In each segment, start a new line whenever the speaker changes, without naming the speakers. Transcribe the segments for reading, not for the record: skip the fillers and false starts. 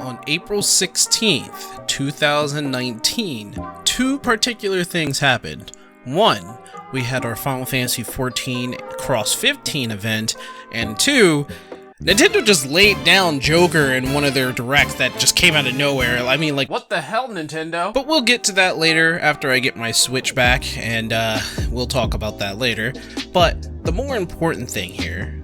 on April 16th, 2019, two particular things happened. One, we had our Final Fantasy XIV Cross 15 event, and two, Nintendo just laid down Joker in one of their directs that just came out of nowhere. I mean, like, what the hell, Nintendo? But we'll get to that later after I get my Switch back, and we'll talk about that later. But the more important thing here...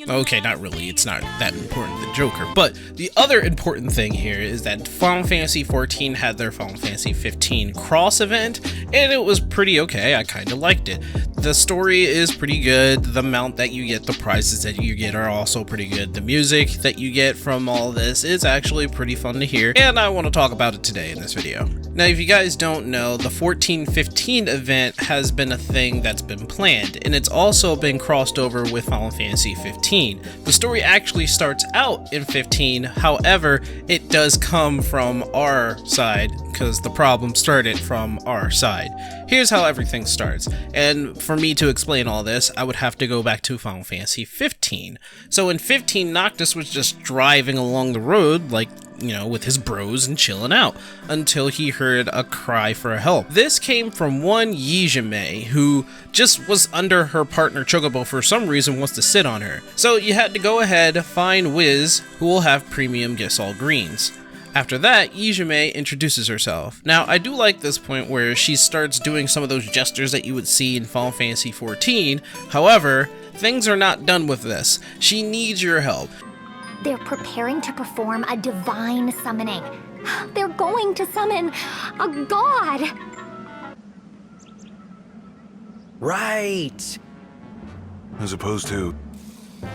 Okay, not really, it's not that important, the Joker, but the other important thing here is that Final Fantasy XIV had their Final Fantasy XV Cross event, and it was pretty okay. I kinda liked it. The story is pretty good, the mount that you get, the prizes that you get are also pretty good, the music that you get from all this is actually pretty fun to hear, and I want to talk about it today in this video. Now, if you guys don't know, the 14-15 event has been a thing that's been planned, and it's also been crossed over with Final Fantasy XV. The story actually starts out in 15, however, it does come from our side, because the problem started from our side. Here's how everything starts, and for me to explain all this, I would have to go back to Final Fantasy 15. So in 15, Noctis was just driving along the road, like, you know, with his bros and chilling out, until he heard a cry for help. This came from one Yijime, who just was under her partner Chocobo for some reason wants to sit on her. So you had to go ahead, find Wiz, who will have premium Gisol greens. After that, Yijime introduces herself. Now, I do like this point where she starts doing some of those gestures that you would see in Final Fantasy XIV, however, things are not done with this. She needs your help.
They're preparing to perform a divine summoning. They're going to summon a god!
Right!
As opposed to...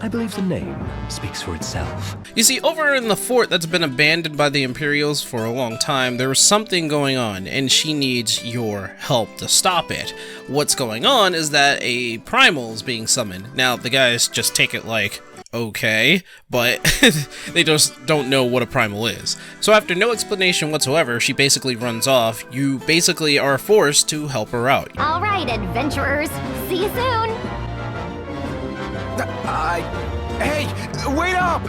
I believe the name speaks for itself.
You see, over in the fort that's been abandoned by the Imperials for a long time, there was something going on, and she needs your help to stop it. What's going on is that a Primal is being summoned. Now, the guys just take it like, okay, but they just don't know what a Primal is. So after no explanation whatsoever, she basically runs off. You basically are forced to help her out.
Alright, adventurers, see you soon!
Hey, wait up!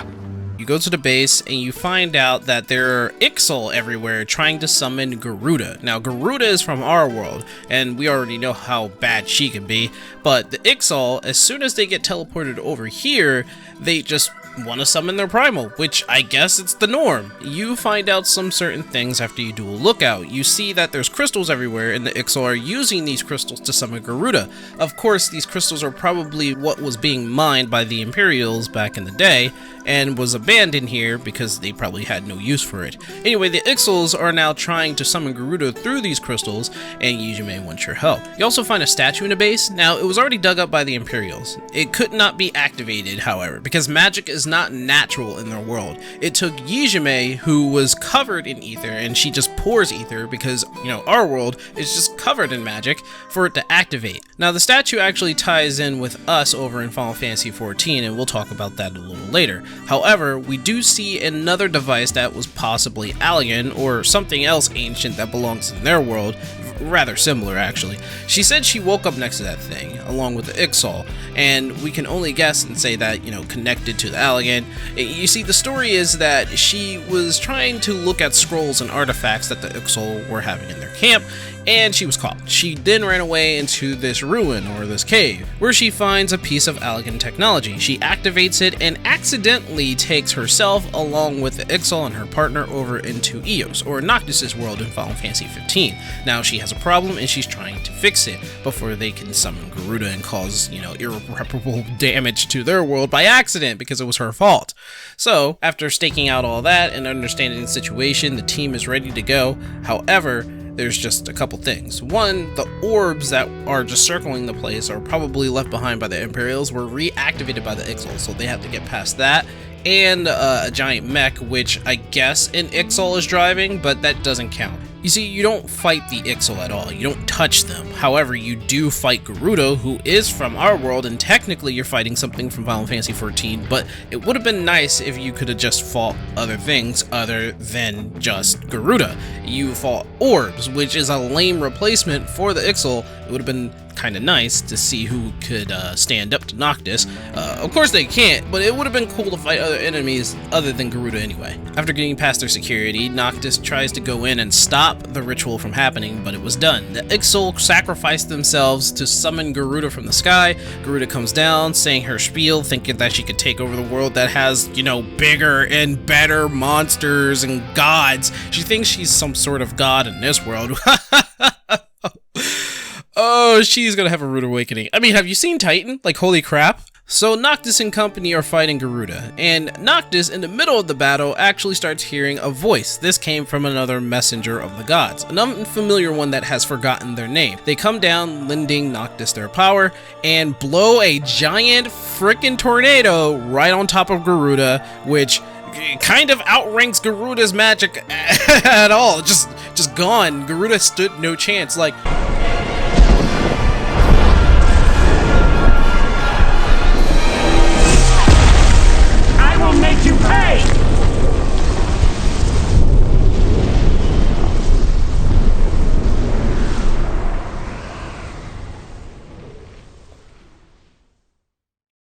You go to the base and you find out that there are Ixal everywhere trying to summon Garuda. Now, Garuda is from our world, and we already know how bad she can be, but the Ixal, as soon as they get teleported over here, they just want to summon their Primal, which I guess it's the norm. You find out some certain things after you do a lookout. You see that there's crystals everywhere, and the Ixal are using these crystals to summon Garuda. Of course, these crystals are probably what was being mined by the Imperials back in the day, and was abandoned here because they probably had no use for it. Anyway, the Ixals are now trying to summon Garuda through these crystals, and Yijime wants your help. You also find a statue in the base. Now, it was already dug up by the Imperials. It could not be activated, however, because magic is not natural in their world. It took Yijime, who was covered in ether, and she just pours ether because, you know, our world is just covered in magic, for it to activate. Now, the statue actually ties in with us over in Final Fantasy XIV, and we'll talk about that a little later. However, we do see another device that was possibly alien or something else ancient that belongs in their world, rather similar actually. She said she woke up next to that thing, along with the Ixal, and we can only guess and say that, you know, connected to the alien. You see, the story is that she was trying to look at scrolls and artifacts that the Ixal were having in their camp, and she was caught. She then ran away into this ruin, or this cave, where she finds a piece of Allegan technology. She activates it and accidentally takes herself, along with the Ixal and her partner, over into Eos, or Noctis' world in Final Fantasy XV. Now she has a problem and she's trying to fix it before they can summon Garuda and cause, you know, irreparable damage to their world by accident because it was her fault. So, after staking out all that and understanding the situation, the team is ready to go. However, there's just a couple things. One, the orbs that are just circling the place are probably left behind by the Imperials were reactivated by the Ixal, so they have to get past that. And a giant mech, which I guess an Ixal is driving, but that doesn't count. You see, you don't fight the Ixal at all. You don't touch them. However, you do fight Garuda, who is from our world, and technically you're fighting something from Final Fantasy XIV, but it would have been nice if you could have just fought other things other than just Garuda. You fought orbs, which is a lame replacement for the Ixal. It would have been kind of nice to see who could stand up to Noctis. Of course they can't, but it would have been cool to fight other enemies other than Garuda anyway. After getting past their security, Noctis tries to go in and stop the ritual from happening, but it was done. The Ixal sacrificed themselves to summon Garuda from the sky. Garuda comes down, saying her spiel, thinking that she could take over the world that has, you know, bigger and better monsters and gods. She thinks she's some sort of god in this world. Oh, she's gonna have a rude awakening. I mean, have you seen Titan? Like, holy crap. So Noctis and company are fighting Garuda, and Noctis, in the middle of the battle, actually starts hearing a voice. This came from another messenger of the gods, an unfamiliar one that has forgotten their name. They come down, lending Noctis their power, and blow a giant frickin' tornado right on top of Garuda, which kind of outranks Garuda's magic at all. Just gone. Garuda stood no chance. Like,
make you pay!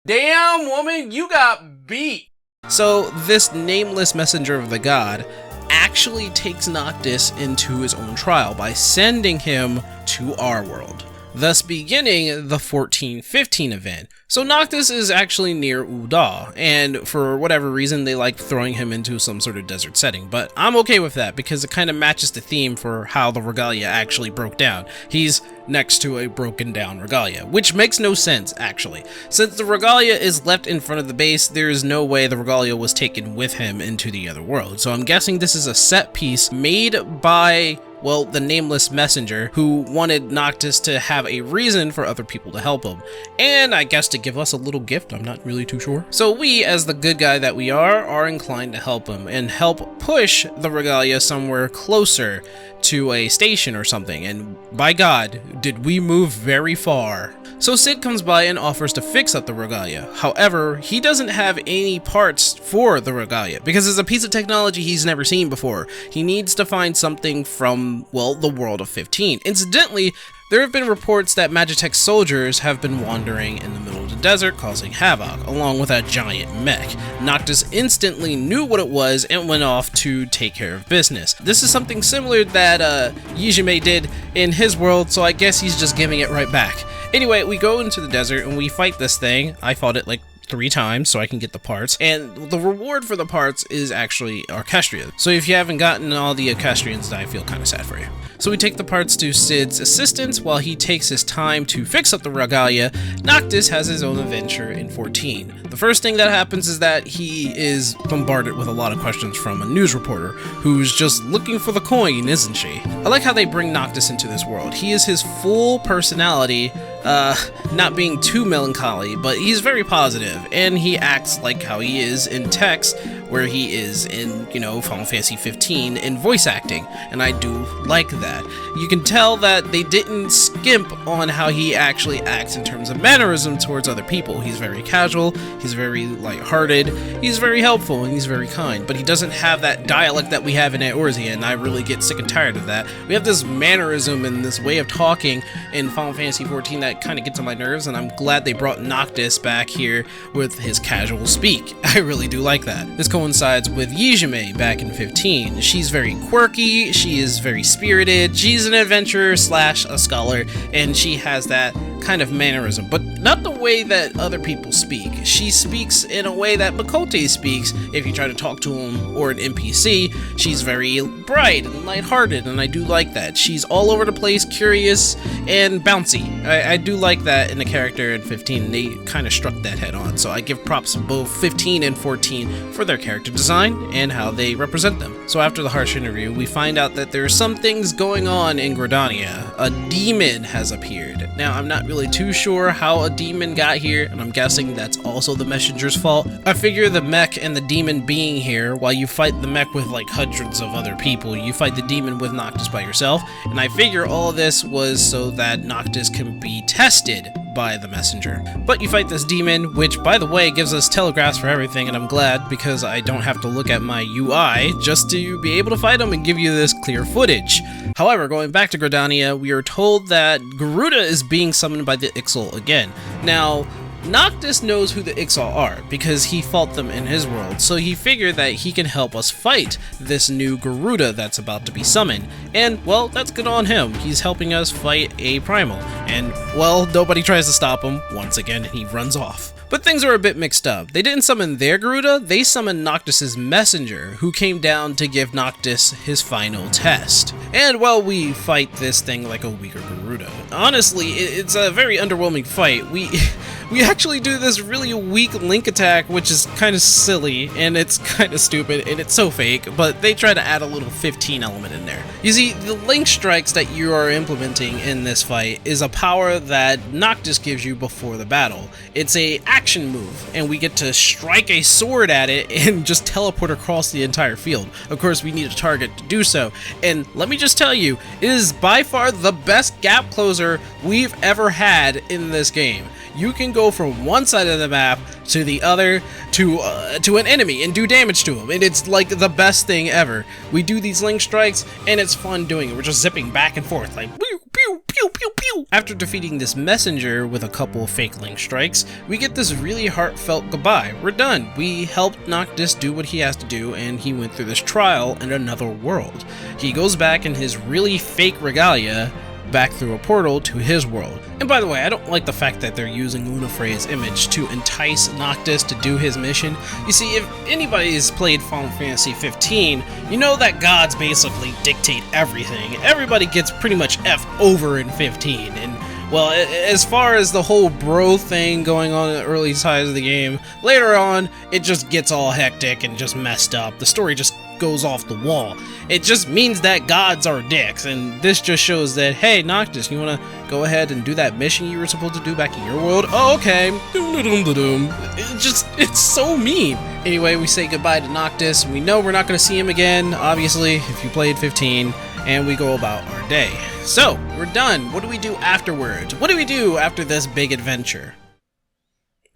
damn, woman, you got beat! So this nameless messenger of the god actually takes Noctis into his own trial by sending him to our world, thus beginning the 1415 event. So Noctis is actually near Uda, and for whatever reason they like throwing him into some sort of desert setting, but I'm okay with that because it kind of matches the theme for how the Regalia actually broke down. He's next to a broken down Regalia, which makes no sense actually. Since the Regalia is left in front of the base, there is no way the Regalia was taken with him into the other world, so I'm guessing this is a set piece made by, well, the nameless messenger who wanted Noctis to have a reason for other people to help him, and I guess to give us a little gift. I'm not really too sure. So we, as the good guy that we are inclined to help him and help push the Regalia somewhere closer to a station or something, and by God, did we move very far. So Sid comes by and offers to fix up the Regalia. However, he doesn't have any parts for the Regalia because it's a piece of technology he's never seen before. He needs to find something from, well, the world of 15. Incidentally, there have been reports that Magitech soldiers have been wandering in the middle of the desert causing havoc, along with a giant mech. Noctis instantly knew what it was and went off to take care of business. This is something similar that Yijime did in his world, so I guess he's just giving it right back. Anyway, we go into the desert and we fight this thing. I fought it like 3 times so I can get the parts, and the reward for the parts is actually Orchestria. So if you haven't gotten all the Orchestrians, I feel kind of sad for you. So we take the parts to Sid's assistance while he takes his time to fix up the Regalia. Noctis has his own adventure in 14. The first thing that happens is that he is bombarded with a lot of questions from a news reporter who's just looking for the coin, isn't she? I like how they bring Noctis into this world. He is his full personality, not being too melancholy, but he's very positive, and he acts like how he is in text, where he is in, you know, Final Fantasy 15 in voice acting, and I do like that. You can tell that they didn't skimp on how he actually acts in terms of mannerism towards other people. He's very casual, he's very lighthearted, he's very helpful, and he's very kind, but he doesn't have that dialect that we have in Eorzea, and I really get sick and tired of that. We have this mannerism and this way of talking in Final Fantasy 14 that kind of gets on my nerves, and I'm glad they brought Noctis back here with his casual speak. I really do like that. This coincides with Yijime back in 15. She's very quirky, she is very spirited, she's an adventurer slash a scholar, and she has that kind of mannerism, but not the way that other people speak. She speaks in a way that Makote speaks if you try to talk to him or an NPC. She's very bright and lighthearted, and I do like that. She's all over the place, curious, and bouncy. I do like that in the character in 15. They kind of struck that head on, so I give props to both 15 and 14 for their character design and how they represent them. So after the harsh interview, we find out that there are some things going on in Gridania. A demon has appeared. Now, I'm not really too sure how a demon got here, and I'm guessing that's also the messenger's fault. I figure the mech and the demon being here, while you fight the mech with like hundreds of other people, you fight the demon with Noctis by yourself, and I figure all of this was so that Noctis can be tested by the messenger. But you fight this demon, which by the way gives us telegraphs for everything, and I'm glad because I don't have to look at my UI just to be able to fight him and give you this clear footage. However, going back to Gridania, we are told that Garuda is being summoned by the Ixal again. Now, Noctis knows who the Ixal are because he fought them in his world, so he figured that he can help us fight this new Garuda that's about to be summoned. And, well, that's good on him. He's helping us fight a Primal. And, well, nobody tries to stop him once again, and he runs off. But things are a bit mixed up. They didn't summon their Garuda, they summoned Noctis's messenger, who came down to give Noctis his final test. And, well, we fight this thing like a weaker Garuda. Honestly, it's a very underwhelming fight. We actually do this really weak link attack, which is kind of silly, and it's kind of stupid, and it's so fake, but they try to add a little 15 element in there. You see, the link strikes that you are implementing in this fight is a power that Noctis gives you before the battle. It's a action move, and we get to strike a sword at it and just teleport across the entire field. Of course, we need a target to do so, and let me just tell you, it is by far the best gap closer we've ever had in this game. You can go from one side of the map to the other to an enemy and do damage to him, and it's like the best thing ever. We do these link strikes and it's fun doing it. We're just zipping back and forth like pew pew pew pew pew. After defeating this messenger with a couple of fake link strikes, we get this really heartfelt goodbye. We're done. We helped Noctis do what he has to do, and he went through this trial in another world. He goes back in his really fake regalia back through a portal to his world. And by the way, I don't like the fact that they're using Lunafrey's image to entice Noctis to do his mission. You see, if anybody's played Final Fantasy 15, you know that gods basically dictate everything. Everybody gets pretty much F over in 15, and well, as far as the whole bro thing going on in the early sides of the game, later on, it just gets all hectic and just messed up. The story just goes off the wall. It just means that gods are dicks, and this just shows that, hey, Noctis, you wanna go ahead and do that mission you were supposed to do back in your world? Oh, okay. It's so mean. Anyway, we say goodbye to Noctis. We know we're not gonna see him again, obviously, if you played 15, and we go about our day. So, we're done. What do we do afterwards? What do we do after this big adventure?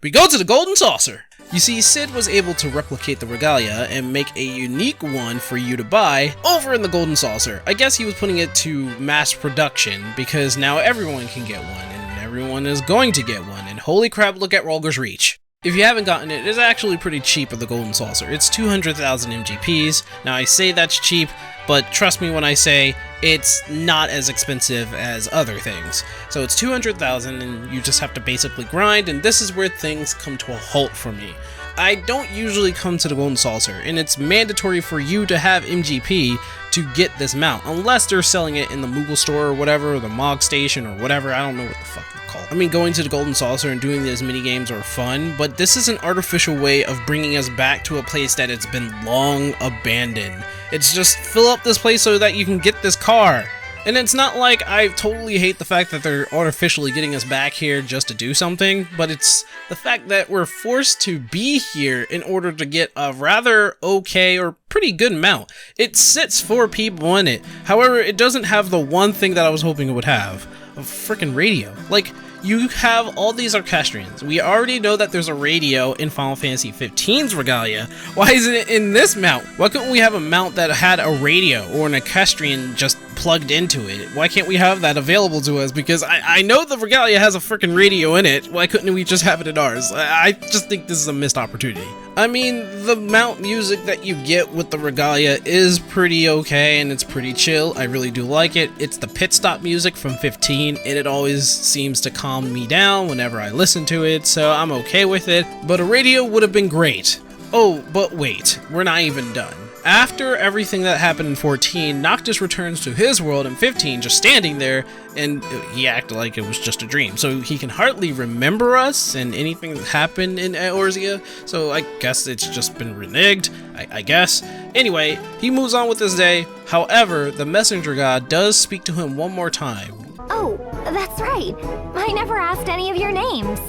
We go to the Golden Saucer! You see, Sid was able to replicate the regalia and make a unique one for you to buy over in the Golden Saucer. I guess he was putting it to mass production because now everyone can get one, and everyone is going to get one, and holy crap, look at Rolger's reach. If you haven't gotten it, it's actually pretty cheap at the Golden Saucer. It's 200,000 MGPs. Now I say that's cheap, but trust me when I say it's not as expensive as other things. So it's 200,000 and you just have to basically grind, and this is where things come to a halt for me. I don't usually come to the Golden Saucer, and it's mandatory for you to have MGP to get this mount, unless they're selling it in the Moogle store or whatever, or the Mog Station or whatever. I don't know what the fuck they're called. I mean, going to the Golden Saucer and doing these mini games are fun, but this is an artificial way of bringing us back to a place that it's been long abandoned. It's just fill up this place so that you can get this car. And it's not like I totally hate the fact that they're artificially getting us back here just to do something, but it's the fact that we're forced to be here in order to get a rather okay or pretty good mount. It sits 4 people in it. However, it doesn't have the one thing that I was hoping it would have. A freaking radio. Like, you have all these orchestrions. We already know that there's a radio in Final Fantasy XV's regalia. Why isn't it in this mount? Why couldn't we have a mount that had a radio or an orchestrion just plugged into it? Why can't we have that available to us? Because I know the regalia has a freaking radio in it. Why couldn't we just have it in ours? I just think this is a missed opportunity. I mean, the mount music that you get with the regalia is pretty okay, and it's pretty chill. I really do like it. It's the pit stop music from 15, and it always seems to calm me down whenever I listen to it, so I'm okay with it. But a radio would have been great. Oh, but wait, we're not even done. After everything that happened in 14, Noctis returns to his world in 15, just standing there, and he acted like it was just a dream. So he can hardly remember us and anything that happened in Eorzea, so I guess it's just been reneged, I guess. Anyway, he moves on with his day. However, the messenger god does speak to him one more time.
Oh, that's right. I never asked any of your names.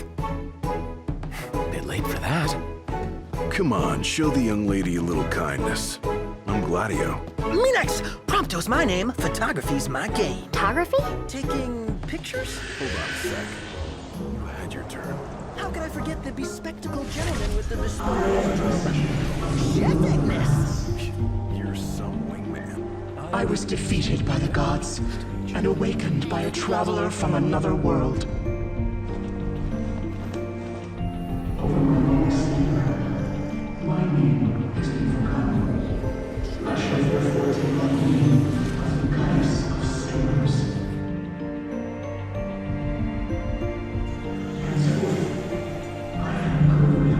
Bit late for that.
Come on, show the young lady a little kindness. I'm Gladio.
Minax! Prompto's my name, photography's my game.
Photography?
Taking pictures?
Hold on a sec. had your turn.
How could I forget the bespectacled gentleman with the bespoke chefness?
You're some wingman.
I was defeated by the gods and awakened by a traveler from another world. My name has been forgotten. I shall therefore take my name from the goddess of storms. Henceforth, I am Garuda.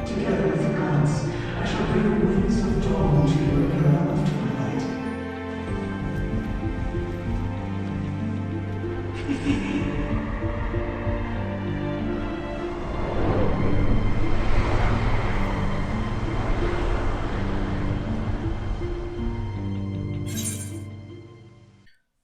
Together with the gods, I shall bring the winds of dawn to your era of twilight.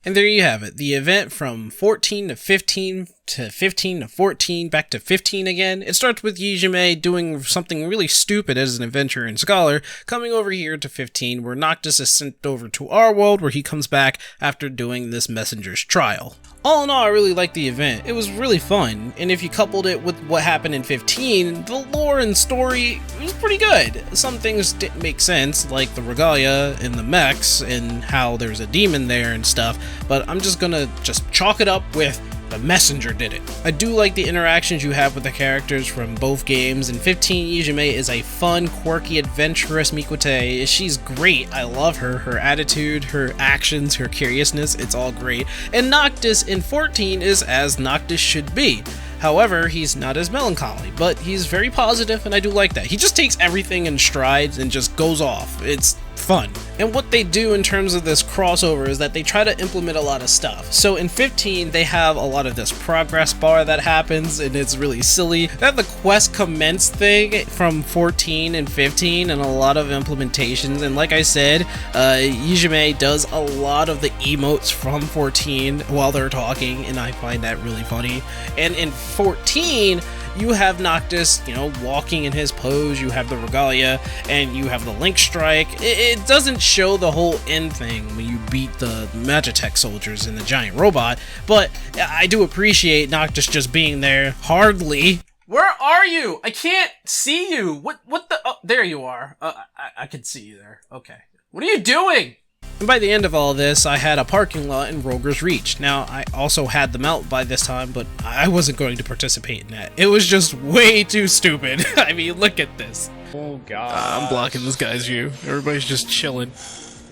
And there you have it, the event from 14 to 15 to 15 to 14, back to 15 again. It starts with Yijime doing something really stupid as an adventurer and scholar, coming over here to 15, where Noctis is sent over to our world, where he comes back after doing this messenger's trial. All in all, I really liked the event. It was really fun, and if you coupled it with what happened in 15, the lore and story was pretty good. Some things didn't make sense, like the regalia and the mechs, and how there's a demon there and stuff, but I'm just gonna chalk it up with the messenger did it. I do like the interactions you have with the characters from both games. In 15, Yijime is a fun, quirky, adventurous Miqute. She's great. I love her. Her attitude, her actions, her curiousness, it's all great. And Noctis in 14 is as Noctis should be. However, he's not as melancholy, but he's very positive, and I do like that. He just takes everything in strides and just goes off. It's fun. And what they do in terms of this crossover is that they try to implement a lot of stuff. So in 15, they have a lot of this progress bar that happens, and it's really silly. They have the quest commence thing from 14 and 15, and a lot of implementations. And like I said, Yijime does a lot of the emotes from 14 while they're talking, and I find that really funny. And in 14, you have Noctis, walking in his pose, you have the regalia, and you have the link strike. It doesn't show the whole end thing when you beat the Magitech soldiers and the giant robot, but I do appreciate Noctis just being there. Hardly. Where are you? I can't see you. What the? Oh, there you are. I can see you there. Okay. What are you doing? And by the end of all this, I had a parking lot in Roger's Reach. Now, I also had the mount by this time, but I wasn't going to participate in that. It was just way too stupid. I mean, look at this.
Oh god.
I'm blocking this guy's view. Everybody's just chilling.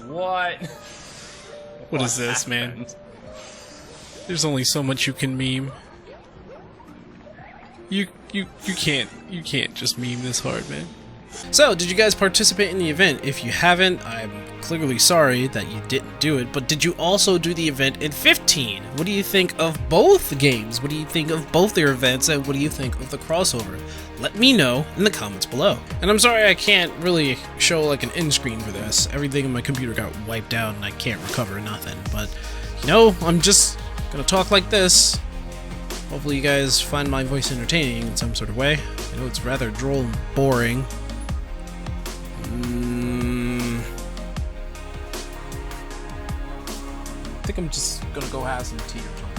What?
What is this, man? There's only so much you can meme. You can't just meme this hard, man. So, did you guys participate in the event? If you haven't, I'm clearly sorry that you didn't do it, but did you also do the event in 15? What do you think of both games? What do you think of both their events, and what do you think of the crossover? Let me know in the comments below. And I'm sorry I can't really show like an end screen for this. Everything in my computer got wiped out and I can't recover nothing, but I'm just gonna talk like this. Hopefully you guys find my voice entertaining in some sort of way. I know it's rather droll and boring. I think I'm just gonna go have some tea or something.